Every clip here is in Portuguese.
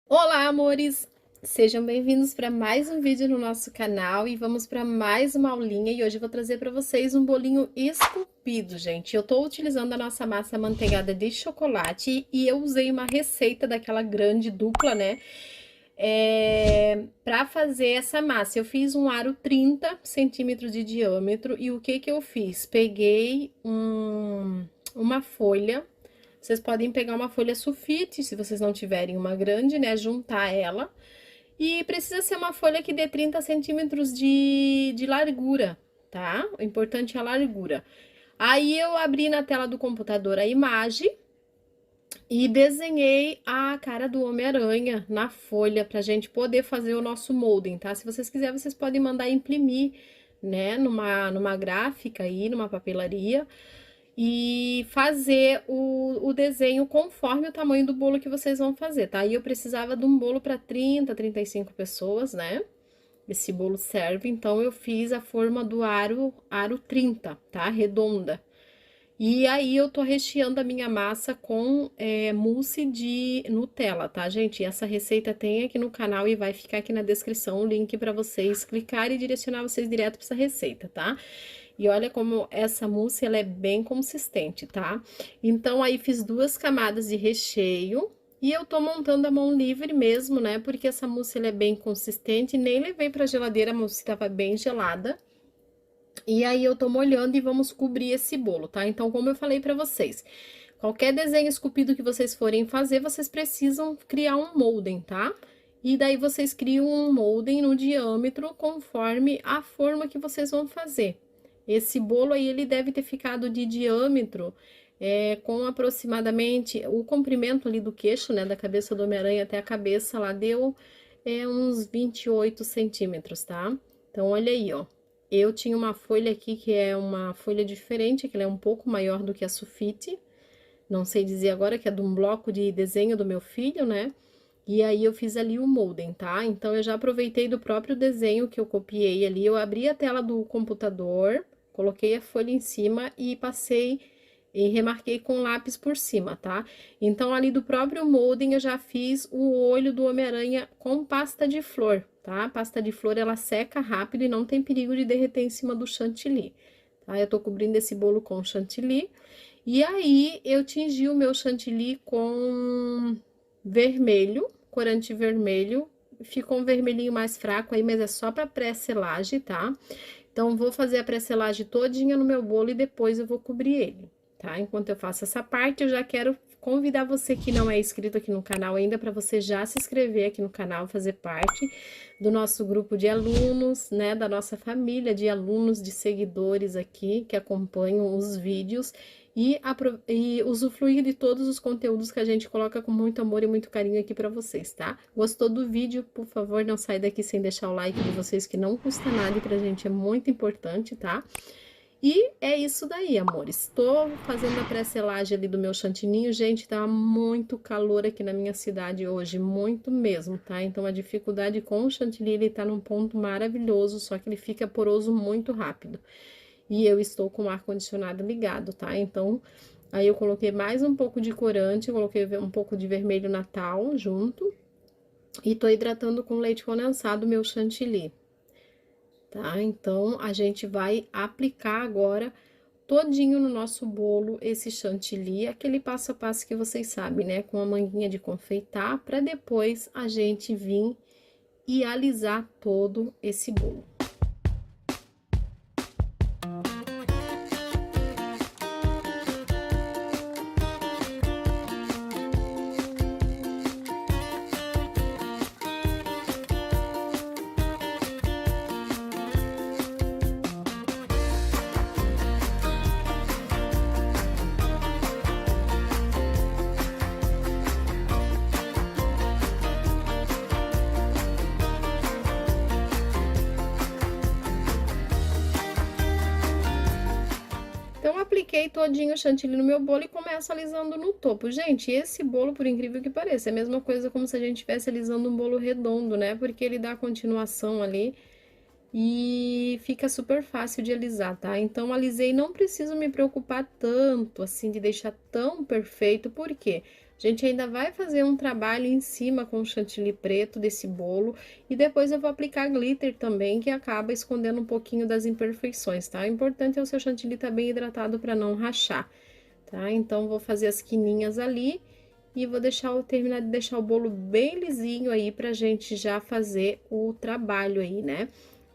Olá, amores! Sejam bem-vindos para mais um vídeo no nosso canal e vamos para mais uma aulinha. E hoje eu vou trazer para vocês um bolinho esculpido, gente. Eu estou utilizando a nossa massa amanteigada de chocolate e eu usei uma receita daquela grande dupla, né? Para fazer essa massa. Eu fiz um aro 30 centímetros de diâmetro e o que eu fiz? Peguei uma folha. Vocês podem pegar uma folha sulfite, se vocês não tiverem uma grande, né? Juntar ela. E precisa ser uma folha que dê 30 centímetros de largura, tá? O importante é a largura. Aí eu abri na tela do computador a imagem e desenhei a cara do Homem-Aranha na folha pra gente poder fazer o nosso molding, tá? Se vocês quiserem, vocês podem mandar imprimir, né? Numa gráfica aí, numa papelaria e fazer o desenho conforme o tamanho do bolo que vocês vão fazer, tá? E eu precisava de um bolo para 35 pessoas, né? Esse bolo serve, então eu fiz a forma do aro 30, tá? Redonda. E aí eu tô recheando a minha massa com mousse de Nutella, tá, gente? E essa receita tem aqui no canal e vai ficar aqui na descrição o link para vocês clicarem e direcionar vocês direto para essa receita, tá? E olha como essa mousse, ela é bem consistente, tá? Então, aí fiz 2 camadas de recheio e eu tô montando a mão livre mesmo, né? Porque essa mousse, ela é bem consistente, nem levei pra geladeira, a mousse tava bem gelada. E aí, eu tô molhando e vamos cobrir esse bolo, tá? Então, como eu falei pra vocês, qualquer desenho esculpido que vocês forem fazer, vocês precisam criar um molden, tá? E daí, vocês criam um molden no diâmetro conforme a forma que vocês vão fazer. Esse bolo aí, ele deve ter ficado de diâmetro com aproximadamente o comprimento ali do queixo, né, da cabeça do Homem-Aranha até a cabeça lá, deu uns 28 centímetros, tá? Então, olha aí, ó. Eu tinha uma folha aqui que é uma folha diferente, que ela é um pouco maior do que a sulfite. Não sei dizer agora que é de um bloco de desenho do meu filho, né? E aí eu fiz ali o molden, tá? Então eu já aproveitei do próprio desenho que eu copiei ali, eu abri a tela do computador, coloquei a folha em cima e passei e remarquei com lápis por cima, tá? Então ali do próprio molden eu já fiz o olho do Homem-Aranha com pasta de flor, tá? A pasta de flor ela seca rápido e não tem perigo de derreter em cima do chantilly, tá? Eu tô cobrindo esse bolo com chantilly. E aí eu tingi o meu chantilly com vermelho, corante vermelho, ficou um vermelhinho mais fraco aí, mas é só para pré-selagem, tá? Então, vou fazer a pré-selagem todinha no meu bolo e depois eu vou cobrir ele, tá? Enquanto eu faço essa parte, eu já quero convidar você que não é inscrito aqui no canal ainda, para você já se inscrever aqui no canal, fazer parte do nosso grupo de alunos, né? Da nossa família de alunos, de seguidores aqui, que acompanham os vídeos e usufruir de todos os conteúdos que a gente coloca com muito amor e muito carinho aqui para vocês, tá? Gostou do vídeo? Por favor, não sai daqui sem deixar o like de vocês, que não custa nada e pra gente é muito importante, tá? E é isso daí, amores. Estou fazendo a pré-selagem ali do meu chantininho. Gente, tá muito calor aqui na minha cidade hoje, muito mesmo, tá? Então, a dificuldade com o chantilly, ele tá num ponto maravilhoso, só que ele fica poroso muito rápido. E eu estou com o ar-condicionado ligado, tá? Então, aí eu coloquei mais um pouco de corante, coloquei um pouco de vermelho natal junto. E tô hidratando com leite condensado meu chantilly, tá? Então, a gente vai aplicar agora todinho no nosso bolo esse chantilly, aquele passo a passo que vocês sabem, né? Com a manguinha de confeitar, para depois a gente vir e alisar todo esse bolo. Então, apliquei todinho o chantilly no meu bolo e começo alisando no topo. Gente, esse bolo, por incrível que pareça, é a mesma coisa como se a gente estivesse alisando um bolo redondo, né? Porque ele dá continuação ali e fica super fácil de alisar, tá? Então, alisei, não preciso me preocupar tanto, assim, de deixar tão perfeito, por quê? A gente ainda vai fazer um trabalho em cima com o chantilly preto desse bolo e depois eu vou aplicar glitter também, que acaba escondendo um pouquinho das imperfeições, tá? O importante é o seu chantilly estar bem hidratado para não rachar, tá? Então, vou fazer as quininhas ali e vou terminar de deixar o bolo bem lisinho aí pra gente já fazer o trabalho aí, né?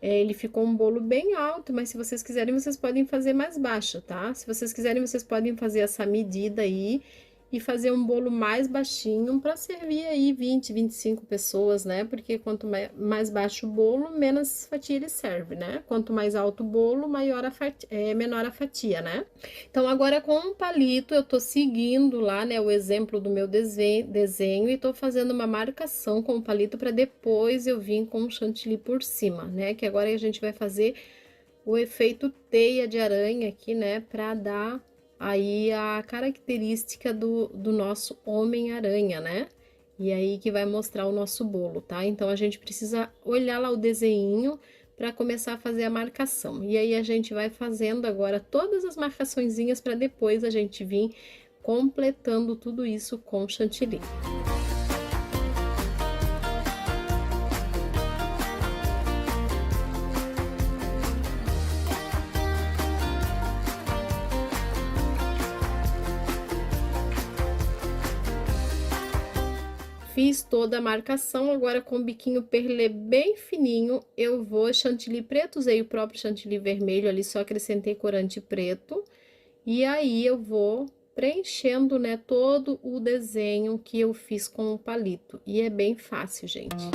Ele ficou um bolo bem alto, mas se vocês quiserem, vocês podem fazer mais baixo, tá? Se vocês quiserem, vocês podem fazer essa medida aí e fazer um bolo mais baixinho para servir aí 20, 25 pessoas, né? Porque quanto mais baixo o bolo, menos fatia ele serve, né? Quanto mais alto o bolo, maior a fatia, menor a fatia, né? Então, agora com um palito, eu tô seguindo lá, né, o exemplo do meu desenho e tô fazendo uma marcação com o palito para depois eu vir com o chantilly por cima, né? Que agora a gente vai fazer o efeito teia de aranha aqui, né, para dar aí a característica do nosso Homem-Aranha, né? E aí que vai mostrar o nosso bolo, tá? Então, a gente precisa olhar lá o desenho para começar a fazer a marcação. E aí, a gente vai fazendo agora todas as marcaçõezinhas para depois a gente vir completando tudo isso com chantilly. Fiz toda a marcação, agora com o biquinho perlê bem fininho, eu vou chantilly preto, usei o próprio chantilly vermelho ali, só acrescentei corante preto. E aí, eu vou preenchendo, né, todo o desenho que eu fiz com o palito. E é bem fácil, gente.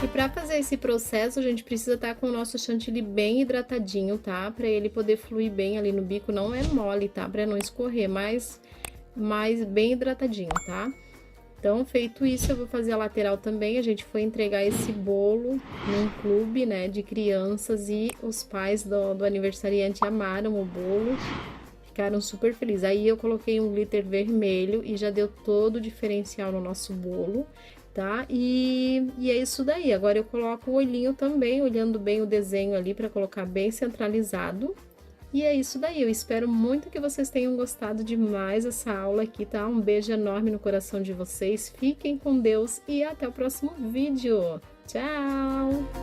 E para fazer esse processo, a gente precisa estar com o nosso chantilly bem hidratadinho, tá? Para ele poder fluir bem ali no bico, não é mole, tá? Para não escorrer, mas bem hidratadinho, tá? Então, feito isso, eu vou fazer a lateral também. A gente foi entregar esse bolo num clube, né, de crianças e os pais do aniversariante amaram o bolo. Ficaram super felizes. Aí eu coloquei um glitter vermelho e já deu todo o diferencial no nosso bolo, tá? E é isso daí. Agora eu coloco o olhinho também, olhando bem o desenho ali para colocar bem centralizado. E é isso daí. Eu espero muito que vocês tenham gostado demais dessa aula aqui, tá? Um beijo enorme no coração de vocês. Fiquem com Deus e até o próximo vídeo. Tchau!